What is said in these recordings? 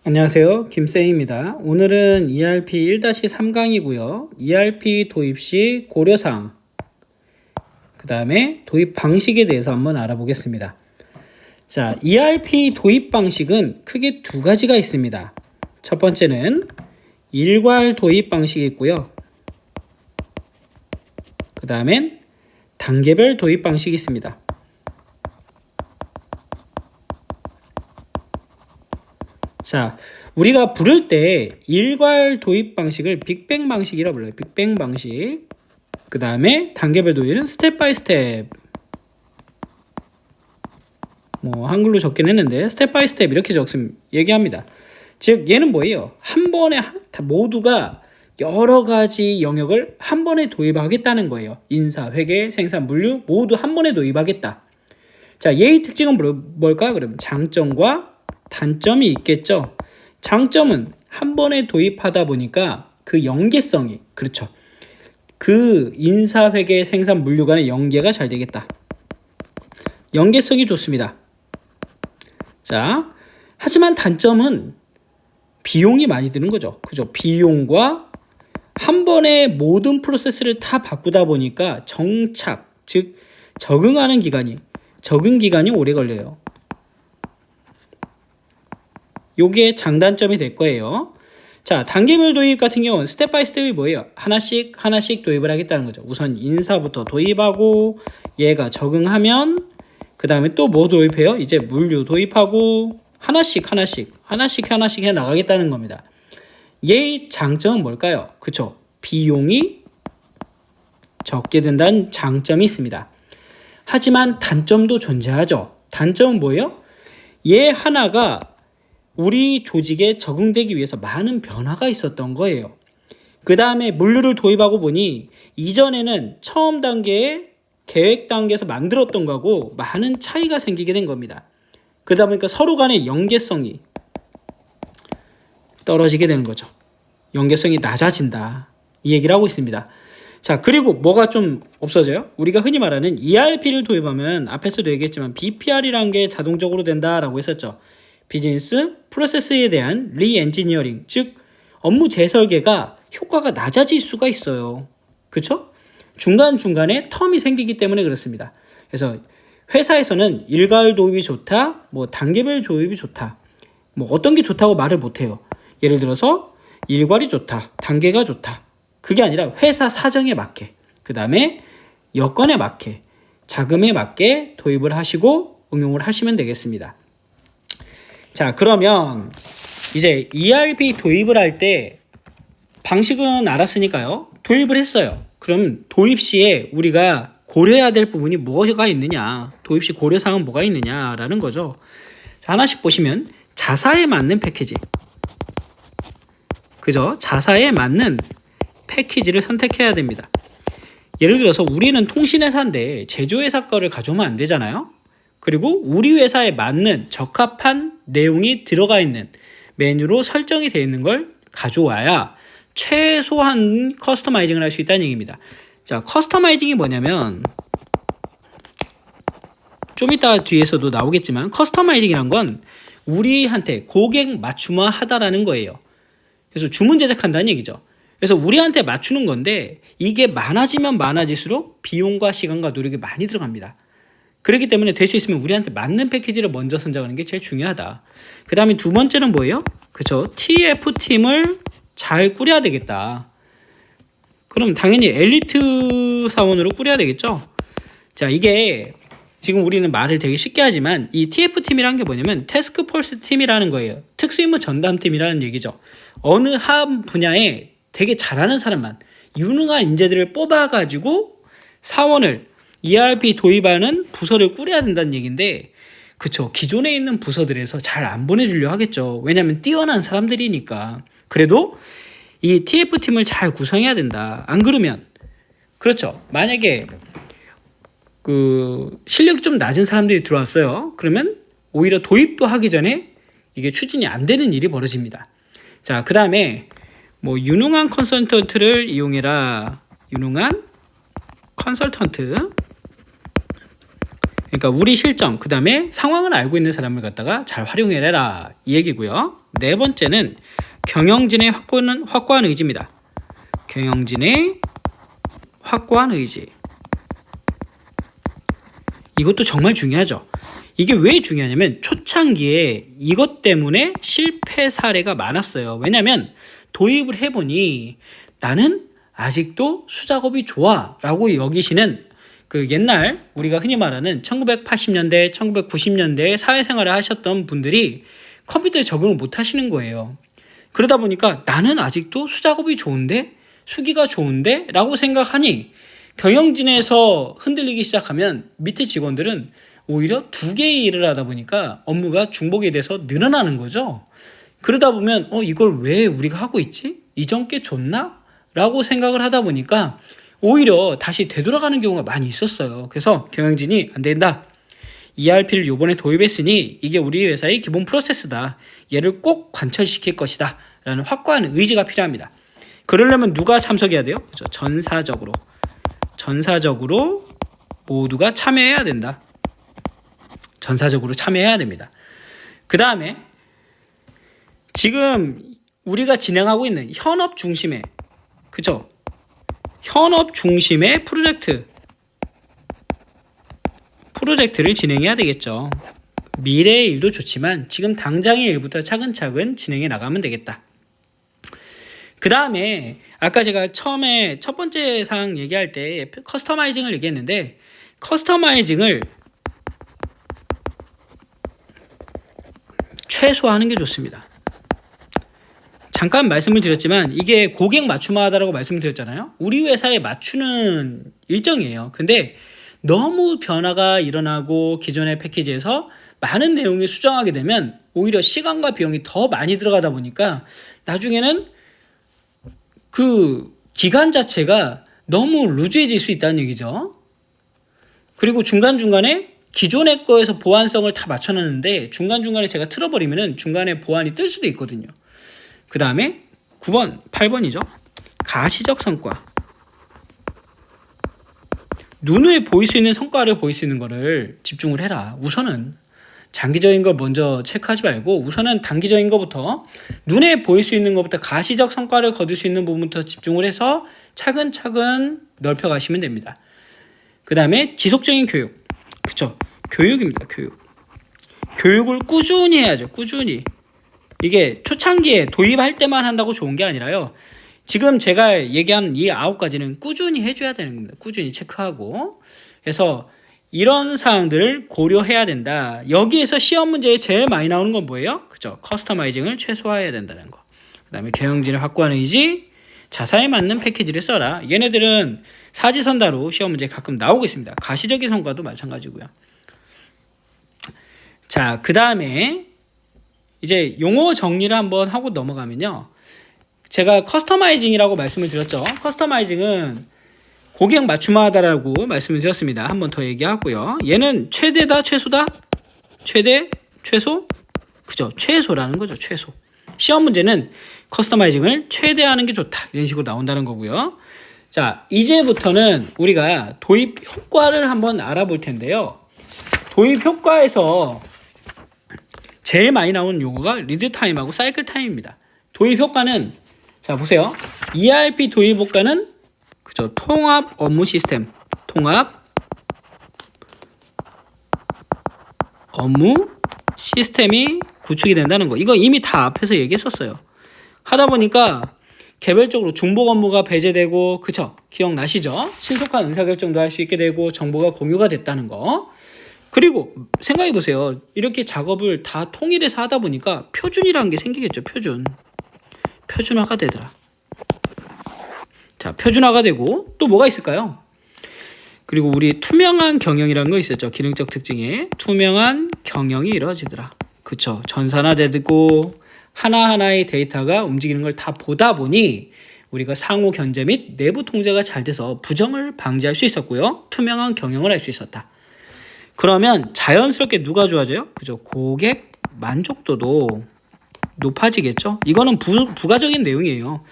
안녕하세요. 김쌤입니다. 오늘은 ERP 1-3강이고요. ERP 도입 시 고려사항, 그 다음에 도입 방식에 대해서 한번 알아보겠습니다. 자, ERP 도입 방식은 크게 두 가지가 있습니다. 첫 번째는 일괄 도입 방식이 있고요. 그 다음엔 단계별 도입 방식이 있습니다. 자, 우리가 부를 때 일괄 도입 방식을 빅뱅 방식이라 불러요. 빅뱅 방식. 그 다음에 단계별 도입은 스텝 바이 스텝. 한글로 적긴 했는데 스텝 바이 스텝 이렇게 얘기합니다. 즉 얘는 뭐예요? 한 번에 모두가 여러 가지 영역을 한 번에 도입하겠다는 거예요. 인사, 회계, 생산, 물류 모두 한 번에 도입하겠다. 자, 얘의 특징은 뭘까? 그러면 장점과 단점이 있겠죠. 장점은 한 번에 도입하다 보니까 그 연계성이, 그렇죠, 그 인사, 회계, 생산, 물류 간의 연계가 잘 되겠다. 연계성이 좋습니다. 자, 하지만 단점은 비용이 많이 드는 거죠. 그죠? 비용과 한 번에 모든 프로세스를 다 바꾸다 보니까 정착, 즉 적응 기간이 오래 걸려요. 요게 장단점이 될 거예요. 자, 단계별 도입 같은 경우는 스텝 바이 스텝이 뭐예요? 하나씩 도입을 하겠다는 거죠. 우선 인사부터 도입하고 얘가 적응하면 그 다음에 또 뭐 도입해요? 이제 물류 도입하고 하나씩 해 나가겠다는 겁니다. 얘의 장점은 뭘까요? 그쵸? 비용이 적게 든다는 장점이 있습니다. 하지만 단점도 존재하죠. 단점은 뭐예요? 얘 하나가 우리 조직에 적응되기 위해서 많은 변화가 있었던 거예요. 그 다음에 물류를 도입하고 보니 이전에는 처음 단계에 계획 단계에서 만들었던 거하고 많은 차이가 생기게 된 겁니다. 그러다 보니까 서로 간의 연계성이 떨어지게 되는 거죠. 연계성이 낮아진다. 이 얘기를 하고 있습니다. 자, 그리고 뭐가 좀 없어져요? 우리가 흔히 말하는 ERP를 도입하면 앞에서도 얘기했지만 BPR이라는 게 자동적으로 된다라고 했었죠. 비즈니스 프로세스에 대한 리엔지니어링, 즉 업무 재설계가 효과가 낮아질 수가 있어요. 그렇죠? 중간중간에 텀이 생기기 때문에 그렇습니다. 그래서 회사에서는 일괄 도입이 좋다, 단계별 도입이 좋다, 어떤 게 좋다고 말을 못해요. 예를 들어서 일괄이 좋다, 단계가 좋다. 그게 아니라 회사 사정에 맞게, 그 다음에 여건에 맞게, 자금에 맞게 도입을 하시고 응용을 하시면 되겠습니다. 자, 그러면 이제 ERP 도입을 할 때 방식은 알았으니까요. 도입을 했어요. 그럼 도입 시에 우리가 고려해야 될 부분이 뭐가 있느냐, 도입 시 고려사항은 뭐가 있느냐라는 거죠. 자, 하나씩 보시면 자사에 맞는 패키지, 그죠? 자사에 맞는 패키지를 선택해야 됩니다. 예를 들어서 우리는 통신회사인데 제조회사 거를 가져오면 안 되잖아요. 그리고 우리 회사에 맞는 적합한 내용이 들어가 있는 메뉴로 설정이 되어 있는 걸 가져와야 최소한 커스터마이징을 할 수 있다는 얘기입니다. 자, 커스터마이징이 뭐냐면 좀 이따 뒤에서도 나오겠지만 커스터마이징이란 건 우리한테 고객 맞춤화 하다라는 거예요. 그래서 주문 제작한다는 얘기죠. 그래서 우리한테 맞추는 건데 이게 많아지면 많아질수록 비용과 시간과 노력이 많이 들어갑니다. 그렇기 때문에 될 수 있으면 우리한테 맞는 패키지를 먼저 선정하는 게 제일 중요하다. 그 다음에 두 번째는 뭐예요? 그쵸? TF팀을 잘 꾸려야 되겠다. 그럼 당연히 엘리트 사원으로 꾸려야 되겠죠? 자, 이게 지금 우리는 말을 되게 쉽게 하지만 이 TF팀이라는 게 뭐냐면 태스크포스 팀이라는 거예요. 특수임무 전담팀이라는 얘기죠. 어느 한 분야에 되게 잘하는 사람만, 유능한 인재들을 뽑아가지고 사원을 ERP 도입하는 부서를 꾸려야 된다는 얘기인데, 그쵸, 기존에 있는 부서들에서 잘 안 보내주려 하겠죠. 왜냐하면 뛰어난 사람들이니까. 그래도 이 TF팀을 잘 구성해야 된다. 안 그러면, 그렇죠, 만약에 실력이 좀 낮은 사람들이 들어왔어요. 그러면 오히려 도입도 하기 전에 이게 추진이 안 되는 일이 벌어집니다. 자, 그 다음에 유능한 컨설턴트를 이용해라. 유능한 컨설턴트. 그러니까 우리 실정, 그 다음에 상황을 알고 있는 사람을 갖다가 잘 활용해라 이 얘기고요. 네 번째는 경영진의 확고한 의지입니다. 경영진의 확고한 의지. 이것도 정말 중요하죠. 이게 왜 중요하냐면 초창기에 이것 때문에 실패 사례가 많았어요. 왜냐하면 도입을 해보니 나는 아직도 수작업이 좋아 라고 여기시는 그 옛날 우리가 흔히 말하는 1980년대, 1990년대에 사회생활을 하셨던 분들이 컴퓨터에 적응을 못 하시는 거예요. 그러다 보니까 나는 아직도 수작업이 좋은데, 수기가 좋은데 라고 생각하니 경영진에서 흔들리기 시작하면 밑에 직원들은 오히려 두 개의 일을 하다 보니까 업무가 중복이 돼서 늘어나는 거죠. 그러다 보면 이걸 왜 우리가 하고 있지? 이전 게 좋나? 라고 생각을 하다 보니까 오히려 다시 되돌아가는 경우가 많이 있었어요. 그래서 경영진이 안 된다. ERP를 요번에 도입했으니 이게 우리 회사의 기본 프로세스다. 얘를 꼭 관철시킬 것이다. 라는 확고한 의지가 필요합니다. 그러려면 누가 참석해야 돼요? 그렇죠. 전사적으로 모두가 참여해야 된다. 전사적으로 참여해야 됩니다. 그 다음에 지금 우리가 진행하고 있는 현업 중심의, 그죠? 현업 중심의 프로젝트를 진행해야 되겠죠. 미래의 일도 좋지만 지금 당장의 일부터 차근차근 진행해 나가면 되겠다. 그 다음에 아까 제가 처음에 첫 번째 사항 얘기할 때 커스터마이징을 얘기했는데, 커스터마이징을 최소화하는 게 좋습니다. 잠깐 말씀을 드렸지만 이게 고객 맞춤화하다라고 말씀을 드렸잖아요. 우리 회사에 맞추는 일정이에요. 근데 너무 변화가 일어나고 기존의 패키지에서 많은 내용이 수정하게 되면 오히려 시간과 비용이 더 많이 들어가다 보니까 나중에는 그 기간 자체가 너무 루즈해질 수 있다는 얘기죠. 그리고 중간중간에 기존의 거에서 보안성을 다 맞춰놨는데 중간중간에 제가 틀어버리면은 중간에 보안이 뜰 수도 있거든요. 그 다음에 9번, 8번이죠. 가시적 성과. 눈에 보일 수 있는 성과를 보일 수 있는 거를 집중을 해라. 우선은 장기적인 걸 먼저 체크하지 말고 우선은 단기적인 것부터, 눈에 보일 수 있는 것부터 가시적 성과를 거둘 수 있는 부분부터 집중을 해서 차근차근 넓혀가시면 됩니다. 그 다음에 지속적인 교육. 그쵸? 교육입니다. 교육을 꾸준히 해야죠. 꾸준히. 이게 초창기에 도입할 때만 한다고 좋은 게 아니라요. 지금 제가 얘기한 이 9가지는 꾸준히 해줘야 되는 겁니다. 꾸준히 체크하고. 그래서 이런 사항들을 고려해야 된다. 여기에서 시험 문제에 제일 많이 나오는 건 뭐예요? 그죠? 커스터마이징을 최소화해야 된다는 거. 그 다음에 경영진을 확고하는 의지, 자사에 맞는 패키지를 써라. 얘네들은 사지선다로 시험 문제에 가끔 나오고 있습니다. 가시적인 성과도 마찬가지고요. 자, 그 다음에 이제 용어 정리를 한번 하고 넘어가면요. 제가 커스터마이징이라고 말씀을 드렸죠. 커스터마이징은 고객 맞춤화하다라고 말씀을 드렸습니다. 한 번 더 얘기하고요. 얘는 최대다, 최소다? 최대, 최소? 그죠? 최소라는 거죠. 최소. 시험 문제는 커스터마이징을 최대화하는 게 좋다. 이런 식으로 나온다는 거고요. 자, 이제부터는 우리가 도입 효과를 한번 알아볼 텐데요. 도입 효과에서 제일 많이 나오는 용어가 리드 타임하고 사이클 타임입니다. 도입 효과는, 자, 보세요. ERP 도입 효과는 그죠? 통합 업무 시스템, 통합 업무 시스템이 구축이 된다는 거. 이거 이미 다 앞에서 얘기했었어요. 하다 보니까 개별적으로 중복 업무가 배제되고, 그쵸? 기억나시죠? 신속한 의사결정도 할 수 있게 되고 정보가 공유가 됐다는 거. 그리고 생각해 보세요. 이렇게 작업을 다 통일해서 하다 보니까 표준이라는 게 생기겠죠. 표준화가 되더라. 자, 표준화가 되고 또 뭐가 있을까요? 그리고 우리 투명한 경영이라는 거 있었죠. 기능적 특징에 투명한 경영이 이루어지더라. 그쵸? 전산화되고 하나하나의 데이터가 움직이는 걸 다 보다 보니 우리가 상호 견제 및 내부 통제가 잘 돼서 부정을 방지할 수 있었고요. 투명한 경영을 할 수 있었다. 그러면 자연스럽게 누가 좋아져요? 그죠? 고객 만족도도 높아지겠죠? 이거는 부가적인 내용이에요.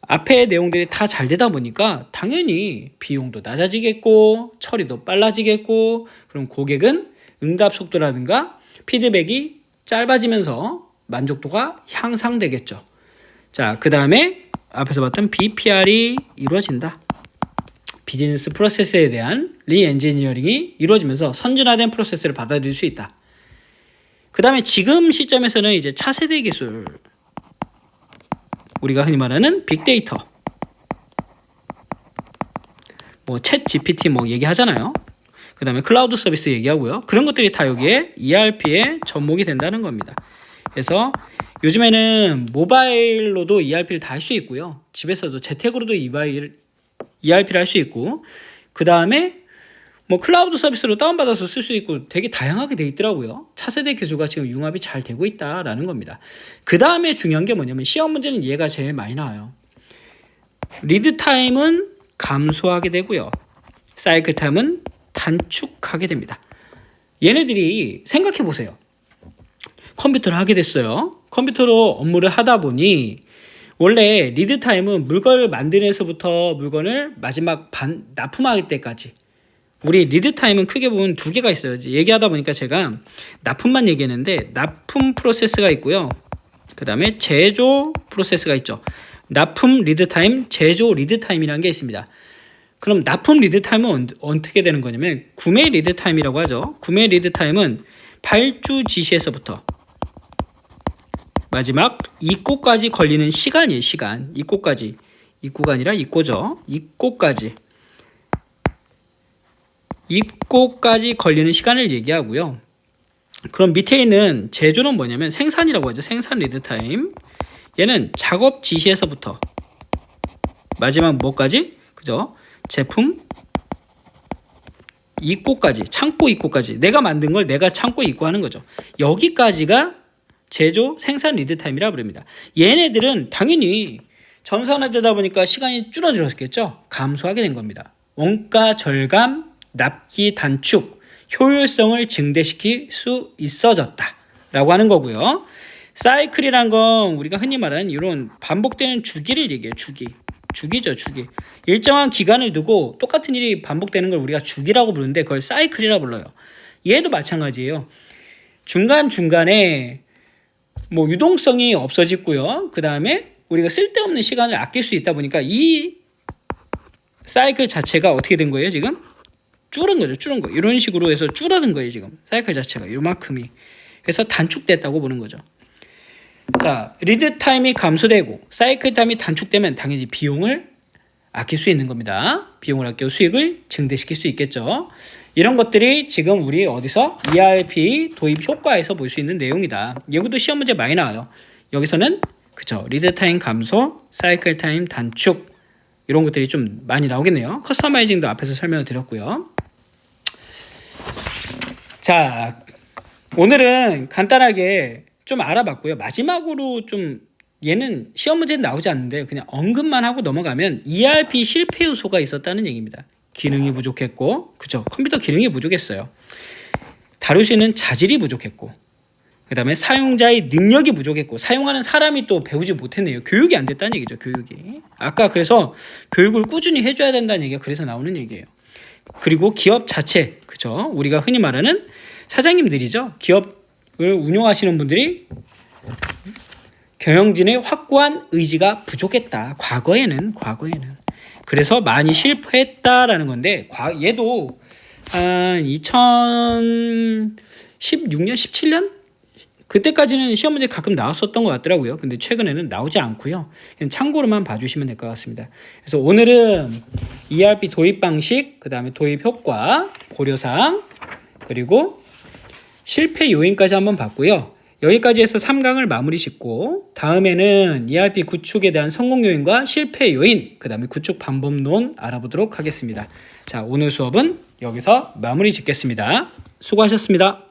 앞에 내용들이 다 잘 되다 보니까 당연히 비용도 낮아지겠고 처리도 빨라지겠고 그럼 고객은 응답 속도라든가 피드백이 짧아지면서 만족도가 향상되겠죠. 자, 그 다음에 앞에서 봤던 BPR이 이루어진다. 비즈니스 프로세스에 대한 리엔지니어링이 이루어지면서 선진화된 프로세스를 받아들일 수 있다. 그 다음에 지금 시점에서는 이제 차세대 기술, 우리가 흔히 말하는 빅데이터, 뭐 챗 GPT 뭐 얘기하잖아요. 그 다음에 클라우드 서비스 얘기하고요. 그런 것들이 다 여기에 ERP에 접목이 된다는 겁니다. 그래서 요즘에는 모바일로도 ERP를 다 할 수 있고요. 집에서도 재택으로도 ERP를 할 수 있고, 그 다음에 뭐 클라우드 서비스로 다운받아서 쓸 수 있고 되게 다양하게 돼 있더라고요. 차세대 기술과 지금 융합이 잘 되고 있다라는 겁니다. 그 다음에 중요한 게 뭐냐면 시험 문제는 얘가 제일 많이 나와요. 리드 타임은 감소하게 되고요. 사이클 타임은 단축하게 됩니다. 얘네들이 생각해 보세요. 컴퓨터를 하게 됐어요. 컴퓨터로 업무를 하다 보니 원래 리드 타임은 물건을 만드는에서부터 물건을 마지막 납품할 때까지, 우리 리드 타임은 크게 보면 두 개가 있어요. 얘기하다 보니까 제가 납품만 얘기했는데 납품 프로세스가 있고요. 그 다음에 제조 프로세스가 있죠. 납품 리드 타임, 제조 리드 타임이라는 게 있습니다. 그럼 납품 리드 타임은 어떻게 되는 거냐면 구매 리드 타임이라고 하죠. 구매 리드 타임은 발주 지시에서부터 마지막 입고까지 걸리는 시간이에요. 시간. 입고까지. 입고가 아니라 입고죠. 입고까지 걸리는 시간을 얘기하고요. 그럼 밑에 있는 제조는 뭐냐면 생산이라고 하죠. 생산 리드 타임. 얘는 작업 지시에서부터 마지막 뭐까지? 그죠? 제품 입고까지, 창고 입고까지. 내가 만든 걸 내가 창고에 입고하는 거죠. 여기까지가 제조 생산 리드 타임이라 부릅니다. 얘네들은 당연히 전산화되다 보니까 시간이 줄어들었겠죠. 감소하게 된 겁니다. 원가 절감, 납기 단축, 효율성을 증대시킬 수 있어졌다 라고 하는 거고요. 사이클이란 건 우리가 흔히 말하는 이런 반복되는 주기를 얘기해요. 주기죠. 일정한 기간을 두고 똑같은 일이 반복되는 걸 우리가 주기라고 부르는데 그걸 사이클이라 불러요. 얘도 마찬가지예요. 중간중간에 뭐 유동성이 없어지고요. 그 다음에 우리가 쓸데없는 시간을 아낄 수 있다 보니까 이 사이클 자체가 어떻게 된 거예요? 지금 줄은 거. 이런 식으로 해서 줄어든 거예요. 지금 사이클 자체가 요만큼이. 그래서 단축됐다고 보는 거죠. 자, 리드 타임이 감소되고 사이클 타임이 단축되면 당연히 비용을 아낄 수 있는 겁니다. 비용을 아끼고 수익을 증대시킬 수 있겠죠. 이런 것들이 지금 우리 어디서 ERP 도입 효과에서 볼 수 있는 내용이다. 여기도 시험 문제 많이 나와요. 여기서는 그쵸, 리드 타임 감소, 사이클 타임 단축, 이런 것들이 좀 많이 나오겠네요. 커스터마이징도 앞에서 설명을 드렸고요. 자, 오늘은 간단하게 좀 알아봤고요. 마지막으로 좀 얘는 시험 문제는 나오지 않는데 그냥 언급만 하고 넘어가면 ERP 실패 요소가 있었다는 얘기입니다. 기능이 부족했고, 그죠? 컴퓨터 기능이 부족했어요. 다룰 수 있는 자질이 부족했고, 그 다음에 사용자의 능력이 부족했고, 사용하는 사람이 또 배우지 못했네요. 교육이 안 됐다는 얘기죠. 교육이. 아까 그래서 교육을 꾸준히 해줘야 된다는 얘기가 그래서 나오는 얘기예요. 그리고 기업 자체, 그죠? 우리가 흔히 말하는 사장님들이죠. 기업을 운영하시는 분들이 경영진의 확고한 의지가 부족했다. 과거에는. 그래서 많이 실패했다라는 건데, 얘도 한 2016년, 17년? 그때까지는 시험 문제 가끔 나왔었던 것 같더라고요. 근데 최근에는 나오지 않고요. 그냥 참고로만 봐주시면 될 것 같습니다. 그래서 오늘은 ERP 도입 방식, 그 다음에 도입 효과, 고려사항, 그리고 실패 요인까지 한번 봤고요. 여기까지 해서 3강을 마무리 짓고 다음에는 ERP 구축에 대한 성공 요인과 실패 요인, 그 다음에 구축 방법론 알아보도록 하겠습니다. 자, 오늘 수업은 여기서 마무리 짓겠습니다. 수고하셨습니다.